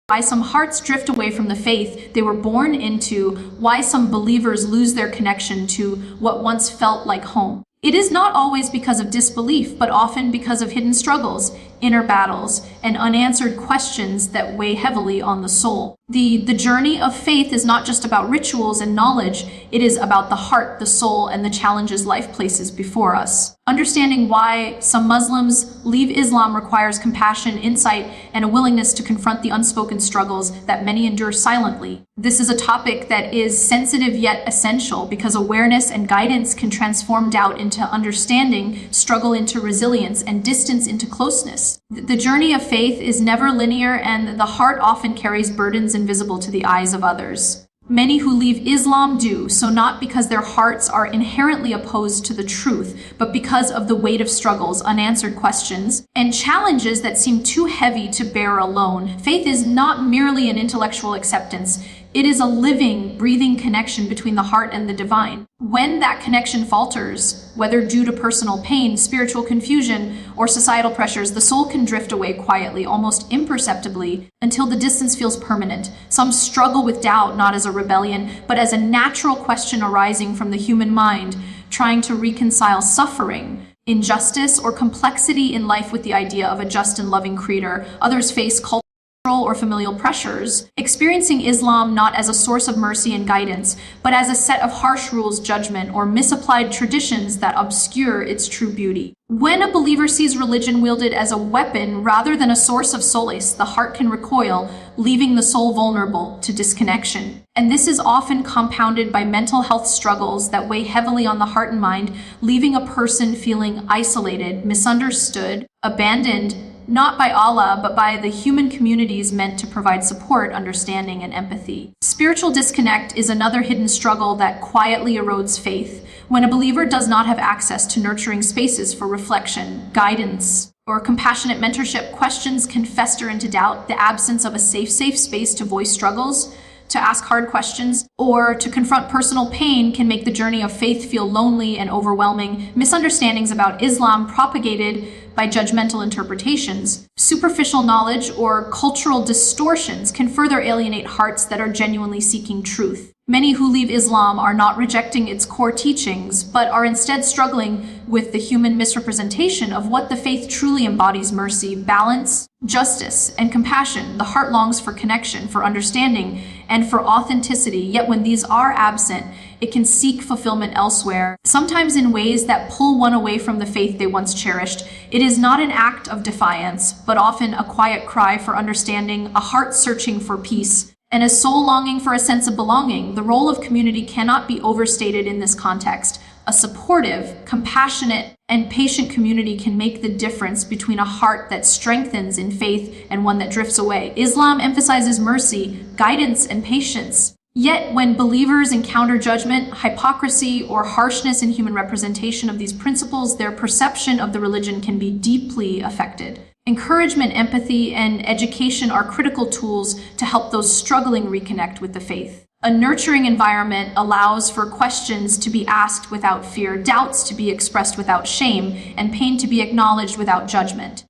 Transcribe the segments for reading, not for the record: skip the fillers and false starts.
why some hearts drift away from the faith they were born into, why some believers lose their connection to what once felt like home. It is not always because of disbelief, but often because of hidden struggles, inner battles, and unanswered questions that weigh heavily on the soul. The journey of faith is not just about rituals and knowledge, it is about the heart, the soul, and the challenges life places before us. Understanding why some Muslims leave Islam requires compassion, insight, and a willingness to confront the unspoken struggles that many endure silently. This is a topic that is sensitive yet essential because awareness and guidance can transform doubt into understanding, struggle into resilience, and distance into closeness. The journey of faith is never linear, and the heart often carries burdens invisible to the eyes of others. Many who leave Islam do so not because their hearts are inherently opposed to the truth, but because of the weight of struggles, unanswered questions, and challenges that seem too heavy to bear alone. Faith is not merely an intellectual acceptance. It is a living, breathing connection between the heart and the divine. When that connection falters, whether due to personal pain, spiritual confusion, or societal pressures, the soul can drift away quietly, almost imperceptibly, until the distance feels permanent. Some struggle with doubt, not as a rebellion, but as a natural question arising from the human mind, trying to reconcile suffering, injustice, or complexity in life with the idea of a just and loving creator. Others face cultural or familial pressures, experiencing Islam not as a source of mercy and guidance, but as a set of harsh rules, judgment, or misapplied traditions that obscure its true beauty. When a believer sees religion wielded as a weapon rather than a source of solace, the heart can recoil, leaving the soul vulnerable to disconnection. And this is often compounded by mental health struggles that weigh heavily on the heart and mind, leaving a person feeling isolated, misunderstood, abandoned, not by Allah, but by the human communities meant to provide support, understanding, and empathy. Spiritual disconnect is another hidden struggle that quietly erodes faith. When a believer does not have access to nurturing spaces for reflection, guidance, or compassionate mentorship, questions can fester into doubt. The absence of a safe space to voice struggles, to ask hard questions, or to confront personal pain can make the journey of faith feel lonely and overwhelming. Misunderstandings about Islam propagated by judgmental interpretations, superficial knowledge, or cultural distortions can further alienate hearts that are genuinely seeking truth. Many who leave Islam are not rejecting its core teachings, but are instead struggling with the human misrepresentation of what the faith truly embodies: mercy, balance, justice, and compassion. The heart longs for connection, for understanding, and for authenticity, yet when these are absent, it can seek fulfillment elsewhere, sometimes in ways that pull one away from the faith they once cherished. It is not an act of defiance, but often a quiet cry for understanding, a heart searching for peace, and a soul longing for a sense of belonging. The role of community cannot be overstated in this context. A supportive, compassionate, and patient community can make the difference between a heart that strengthens in faith and one that drifts away. Islam emphasizes mercy, guidance, and patience. Yet, when believers encounter judgment, hypocrisy, or harshness in human representation of these principles, their perception of the religion can be deeply affected. Encouragement, empathy, and education are critical tools to help those struggling reconnect with the faith. A nurturing environment allows for questions to be asked without fear, doubts to be expressed without shame, and pain to be acknowledged without judgment.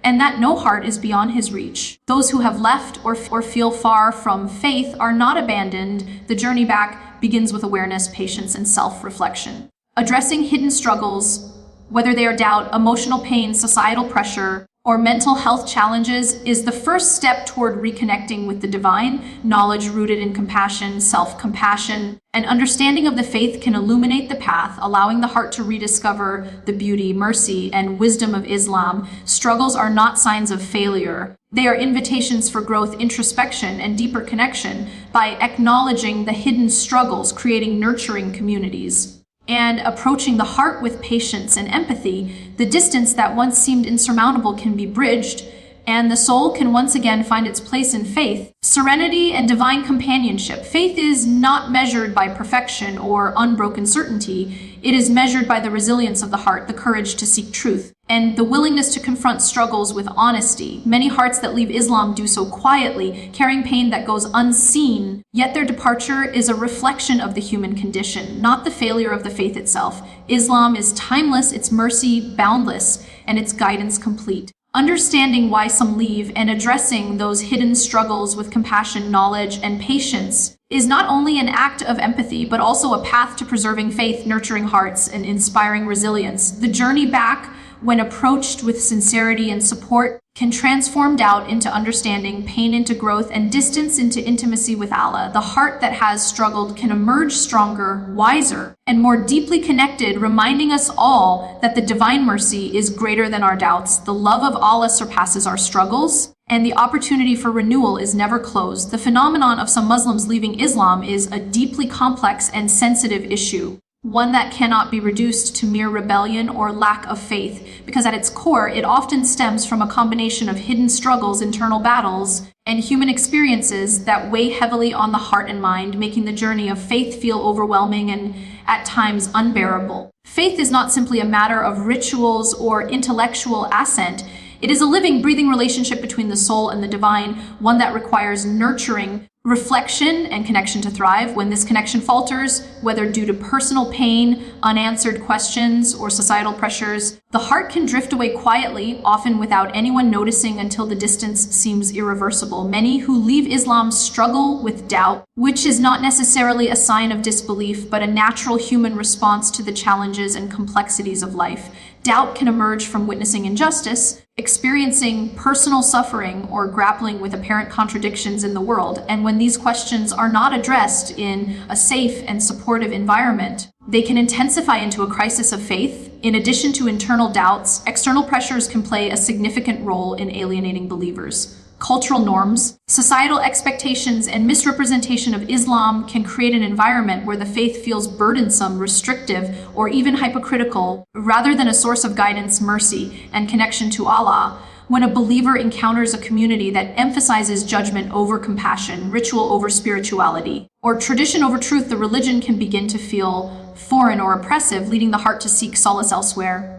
And that no heart is beyond his reach. Those who have left or feel far from faith are not abandoned. The journey back begins with awareness, patience, and self-reflection. Addressing hidden struggles, whether they are doubt, emotional pain, societal pressure, or mental health challenges, is the first step toward reconnecting with the divine. Knowledge rooted in compassion, self-compassion, and understanding of the faith can illuminate the path, allowing the heart to rediscover the beauty, mercy, and wisdom of Islam. Struggles are not signs of failure. They are invitations for growth, introspection, and deeper connection. By acknowledging the hidden struggles, creating nurturing communities, and approaching the heart with patience and empathy, the distance that once seemed insurmountable can be bridged, and the soul can once again find its place in faith, serenity, and divine companionship. Faith is not measured by perfection or unbroken certainty. It is measured by the resilience of the heart, the courage to seek truth, and the willingness to confront struggles with honesty. Many hearts that leave Islam do so quietly, carrying pain that goes unseen, yet their departure is a reflection of the human condition, not the failure of the faith itself. Islam is timeless, its mercy boundless, and its guidance complete. Understanding why some leave and addressing those hidden struggles with compassion, knowledge, and patience is not only an act of empathy, but also a path to preserving faith, nurturing hearts, and inspiring resilience. The journey back, when approached with sincerity and support, can transform doubt into understanding, pain into growth, and distance into intimacy with Allah. The heart that has struggled can emerge stronger, wiser, and more deeply connected, reminding us all that the divine mercy is greater than our doubts. The love of Allah surpasses our struggles, and the opportunity for renewal is never closed. The phenomenon of some Muslims leaving Islam is a deeply complex and sensitive issue, one that cannot be reduced to mere rebellion or lack of faith, because at its core, it often stems from a combination of hidden struggles, internal battles, and human experiences that weigh heavily on the heart and mind, making the journey of faith feel overwhelming and at times unbearable. Faith is not simply a matter of rituals or intellectual assent. It is a living, breathing relationship between the soul and the divine, one that requires nurturing, reflection, and connection to thrive. When this connection falters, whether due to personal pain, unanswered questions, or societal pressures, the heart can drift away quietly, often without anyone noticing until the distance seems irreversible. Many who leave Islam struggle with doubt, which is not necessarily a sign of disbelief, but a natural human response to the challenges and complexities of life. Doubt can emerge from witnessing injustice, experiencing personal suffering, or grappling with apparent contradictions in the world. And when these questions are not addressed in a safe and supportive environment, they can intensify into a crisis of faith. In addition to internal doubts, external pressures can play a significant role in alienating believers. Cultural norms, societal expectations, and misrepresentation of Islam can create an environment where the faith feels burdensome, restrictive, or even hypocritical, rather than a source of guidance, mercy, and connection to Allah. When a believer encounters a community that emphasizes judgment over compassion, ritual over spirituality, or tradition over truth, the religion can begin to feel foreign or oppressive, leading the heart to seek solace elsewhere.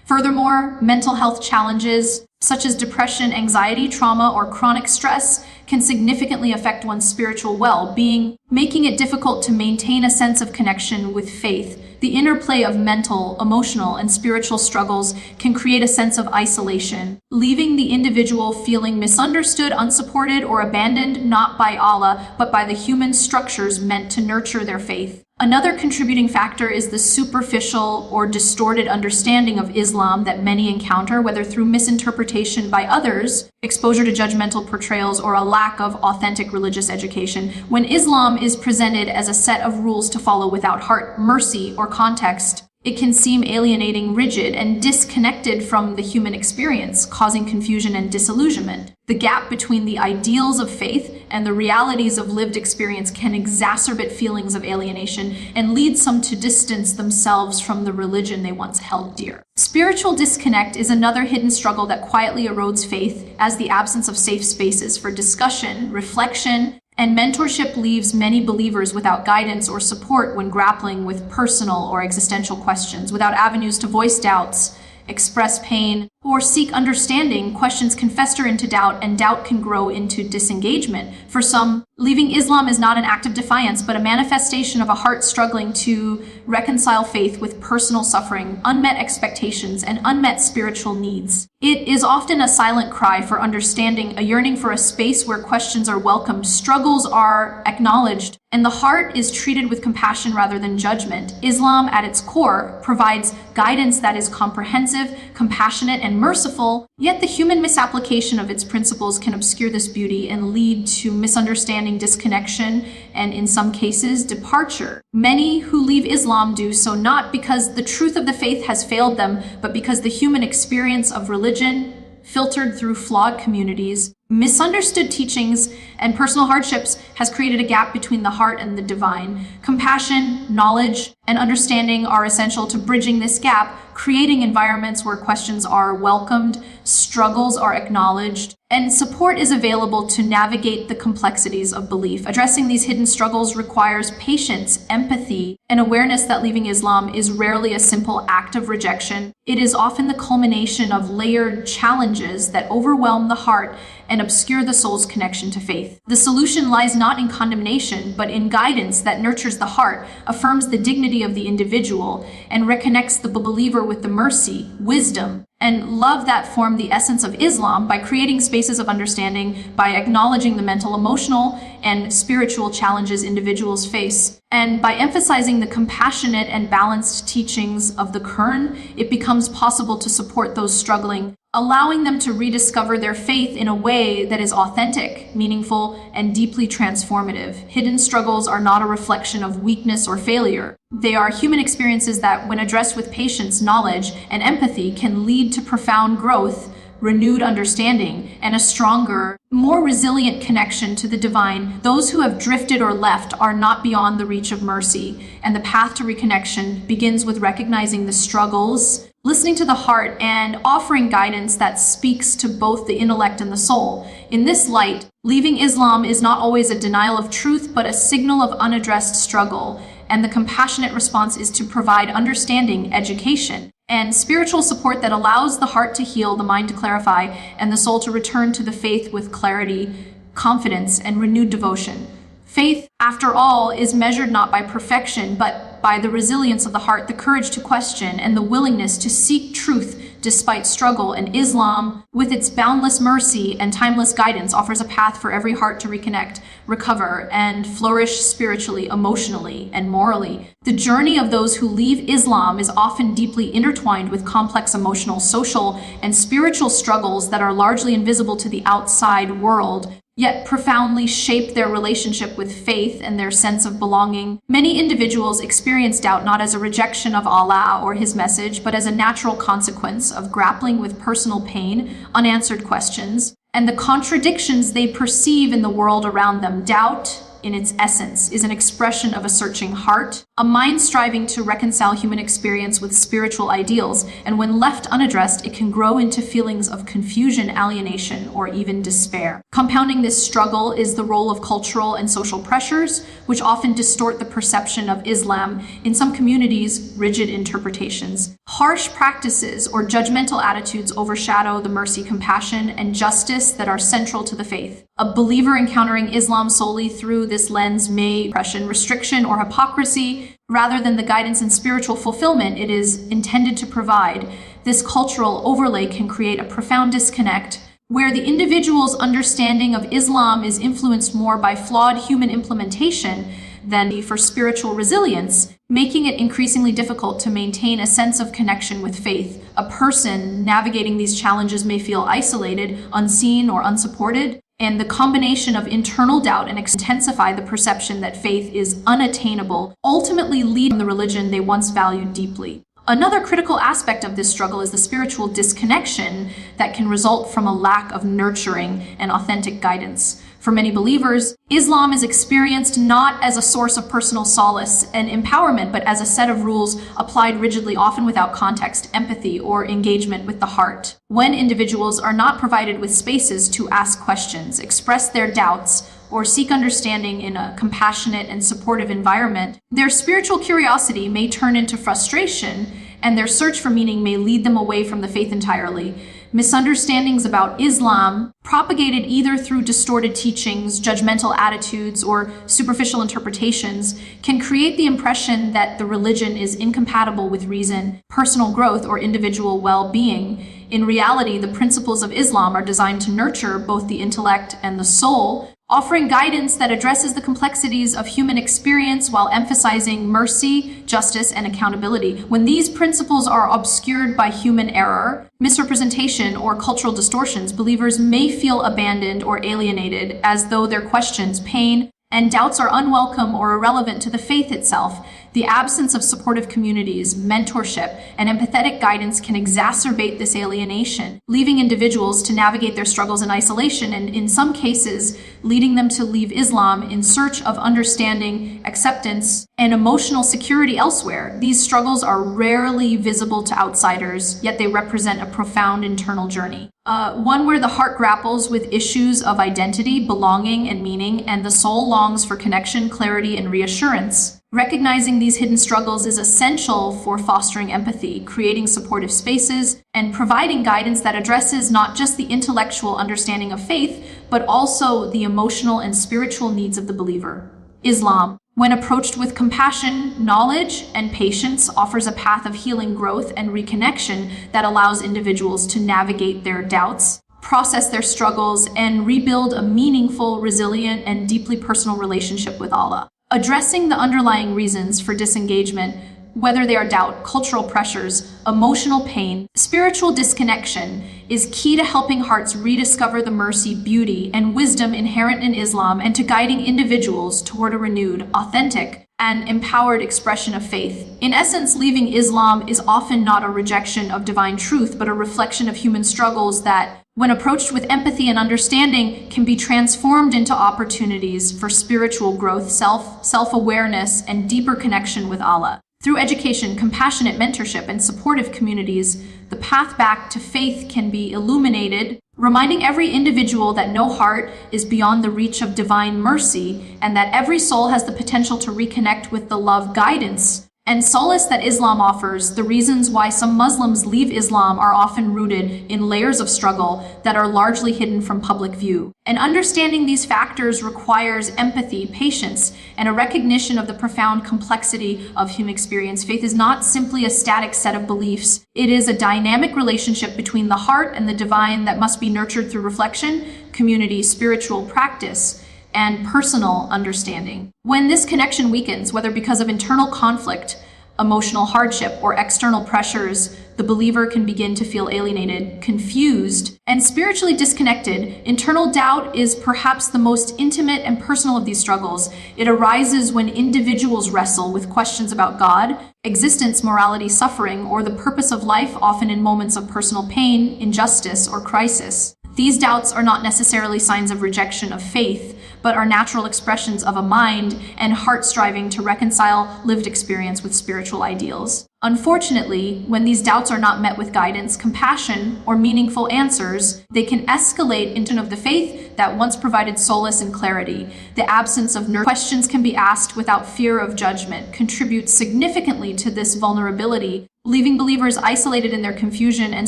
Furthermore, mental health challenges such as depression, anxiety, trauma, or chronic stress can significantly affect one's spiritual well-being, making it difficult to maintain a sense of connection with faith. The interplay of mental, emotional, and spiritual struggles can create a sense of isolation, leaving the individual feeling misunderstood, unsupported, or abandoned not by Allah, but by the human structures meant to nurture their faith. Another contributing factor is the superficial or distorted understanding of Islam that many encounter, whether through misinterpretation by others, exposure to judgmental portrayals, or a lack of authentic religious education. When Islam is presented as a set of rules to follow without heart, mercy, or context, it can seem alienating, rigid, and disconnected from the human experience, causing confusion and disillusionment. The gap between the ideals of faith and the realities of lived experience can exacerbate feelings of alienation and lead some to distance themselves from the religion they once held dear. Spiritual disconnect is another hidden struggle that quietly erodes faith, as the absence of safe spaces for discussion, reflection, and mentorship leaves many believers without guidance or support when grappling with personal or existential questions. Without avenues to voice doubts, express pain, or seek understanding, questions can fester into doubt, and doubt can grow into disengagement. For some, leaving Islam is not an act of defiance, but a manifestation of a heart struggling to reconcile faith with personal suffering, unmet expectations, and unmet spiritual needs. It is often a silent cry for understanding, a yearning for a space where questions are welcomed, struggles are acknowledged, and the heart is treated with compassion rather than judgment. Islam, at its core, provides guidance that is comprehensive, compassionate, and merciful, yet the human misapplication of its principles can obscure this beauty and lead to misunderstanding, disconnection, and in some cases, departure. Many who leave Islam do so not because the truth of the faith has failed them, but because the human experience of religion, filtered through flawed communities, misunderstood teachings, and personal hardships, has created a gap between the heart and the divine. Compassion, knowledge, and understanding are essential to bridging this gap, creating environments where questions are welcomed, struggles are acknowledged, and support is available to navigate the complexities of belief. Addressing these hidden struggles requires patience, empathy, and awareness that leaving Islam is rarely a simple act of rejection. It is often the culmination of layered challenges that overwhelm the heart and obscure the soul's connection to faith. The solution lies not in condemnation, but in guidance that nurtures the heart, affirms the dignity of the individual, and reconnects the believer with the mercy, wisdom, and love that form the essence of Islam by creating spaces of understanding, by acknowledging the mental, emotional, and spiritual challenges individuals face. And by emphasizing the compassionate and balanced teachings of the Quran, it becomes possible to support those struggling, allowing them to rediscover their faith in a way that is authentic, meaningful, and deeply transformative. Hidden struggles are not a reflection of weakness or failure. They are human experiences that, when addressed with patience, knowledge, and empathy, can lead to profound growth, renewed understanding, and a stronger, more resilient connection to the divine. Those who have drifted or left are not beyond the reach of mercy, and the path to reconnection begins with recognizing the struggles, listening to the heart, and offering guidance that speaks to both the intellect and the soul. In this light, leaving Islam is not always a denial of truth, but a signal of unaddressed struggle, and the compassionate response is to provide understanding, education, and spiritual support that allows the heart to heal, the mind to clarify, and the soul to return to the faith with clarity, confidence, and renewed devotion. Faith, after all, is measured not by perfection, but by the resilience of the heart, the courage to question, and the willingness to seek truth despite struggle. And Islam, with its boundless mercy and timeless guidance, offers a path for every heart to reconnect, recover, and flourish spiritually, emotionally, and morally. The journey of those who leave Islam is often deeply intertwined with complex emotional, social, and spiritual struggles that are largely invisible to the outside world, yet profoundly shape their relationship with faith and their sense of belonging. Many individuals experience doubt not as a rejection of Allah or His message, but as a natural consequence of grappling with personal pain, unanswered questions, and the contradictions they perceive in the world around them. Doubt, in its essence, is an expression of a searching heart, a mind striving to reconcile human experience with spiritual ideals, and when left unaddressed, it can grow into feelings of confusion, alienation, or even despair. Compounding this struggle is the role of cultural and social pressures, which often distort the perception of Islam. In some communities, rigid interpretations, harsh practices, or judgmental attitudes overshadow the mercy, compassion, and justice that are central to the faith. A believer encountering Islam solely through this lens may oppression, restriction, or hypocrisy, rather than the guidance and spiritual fulfillment it is intended to provide. This cultural overlay can create a profound disconnect, where the individual's understanding of Islam is influenced more by flawed human implementation than for spiritual resilience, making it increasingly difficult to maintain a sense of connection with faith. A person navigating these challenges may feel isolated, unseen, or unsupported, and the combination of internal doubt and intensify the perception that faith is unattainable, ultimately leading the religion they once valued deeply. Another critical aspect of this struggle is the spiritual disconnection that can result from a lack of nurturing and authentic guidance. For many believers, Islam is experienced not as a source of personal solace and empowerment, but as a set of rules applied rigidly, often without context, empathy, or engagement with the heart. When individuals are not provided with spaces to ask questions, express their doubts, or seek understanding in a compassionate and supportive environment, their spiritual curiosity may turn into frustration, and their search for meaning may lead them away from the faith entirely. Misunderstandings about Islam, propagated either through distorted teachings, judgmental attitudes, or superficial interpretations, can create the impression that the religion is incompatible with reason, personal growth, or individual well-being. In reality, the principles of Islam are designed to nurture both the intellect and the soul, offering guidance that addresses the complexities of human experience while emphasizing mercy, justice, and accountability. When these principles are obscured by human error, misrepresentation, or cultural distortions, believers may feel abandoned or alienated, as though their questions, pain, and doubts are unwelcome or irrelevant to the faith itself. The absence of supportive communities, mentorship, and empathetic guidance can exacerbate this alienation, leaving individuals to navigate their struggles in isolation, and in some cases, leading them to leave Islam in search of understanding, acceptance, and emotional security elsewhere. These struggles are rarely visible to outsiders, yet they represent a profound internal journey. One where the heart grapples with issues of identity, belonging, and meaning, and the soul longs for connection, clarity, and reassurance. Recognizing these hidden struggles is essential for fostering empathy, creating supportive spaces, and providing guidance that addresses not just the intellectual understanding of faith, but also the emotional and spiritual needs of the believer. Islam, When approached with compassion, knowledge, and patience offers a path of healing, growth, and reconnection that allows individuals to navigate their doubts, process their struggles, and rebuild a meaningful, resilient, and deeply personal relationship with Allah. Addressing the underlying reasons for disengagement, whether they are doubt, cultural pressures, emotional pain, spiritual disconnection, is key to helping hearts rediscover the mercy, beauty, and wisdom inherent in Islam and to guiding individuals toward a renewed, authentic, and empowered expression of faith. In essence, leaving Islam is often not a rejection of divine truth, but a reflection of human struggles that, when approached with empathy and understanding, can be transformed into opportunities for spiritual growth, self-awareness, and deeper connection with Allah. Through education, compassionate mentorship, and supportive communities, the path back to faith can be illuminated, reminding every individual that no heart is beyond the reach of divine mercy and that every soul has the potential to reconnect with the love, guidance, and solace that Islam offers. The reasons why some Muslims leave Islam are often rooted in layers of struggle that are largely hidden from public view. And understanding these factors requires empathy, patience, and a recognition of the profound complexity of human experience. Faith is not simply a static set of beliefs. It is a dynamic relationship between the heart and the divine that must be nurtured through reflection, community, spiritual practice, and personal understanding. When this connection weakens, whether because of internal conflict, emotional hardship, or external pressures, the believer can begin to feel alienated, confused, and spiritually disconnected. Internal doubt is perhaps the most intimate and personal of these struggles. It arises when individuals wrestle with questions about God, existence, morality, suffering, or the purpose of life, often in moments of personal pain, injustice, or crisis. These doubts are not necessarily signs of rejection of faith, but are natural expressions of a mind and heart striving to reconcile lived experience with spiritual ideals. Unfortunately, when these doubts are not met with guidance, compassion, or meaningful answers, they can escalate into of the faith that once provided solace and clarity. The absence of questions can be asked without fear of judgment, contributes significantly to this vulnerability, leaving believers isolated in their confusion and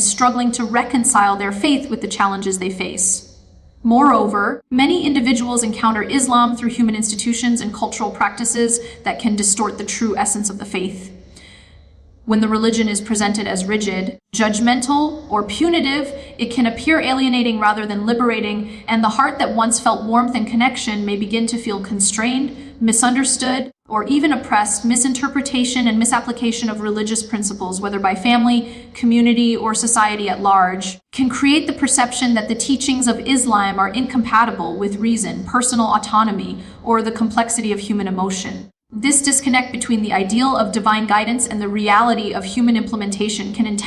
struggling to reconcile their faith with the challenges they face. Moreover, many individuals encounter Islam through human institutions and cultural practices that can distort the true essence of the faith. When the religion is presented as rigid, judgmental, or punitive, it can appear alienating rather than liberating, and the heart that once felt warmth and connection may begin to feel constrained, misunderstood, or even oppressed. Misinterpretation and misapplication of religious principles, whether by family, community, or society at large, can create the perception that the teachings of Islam are incompatible with reason, personal autonomy, or the complexity of human emotion. This disconnect between the ideal of divine guidance and the reality of human implementation can intensify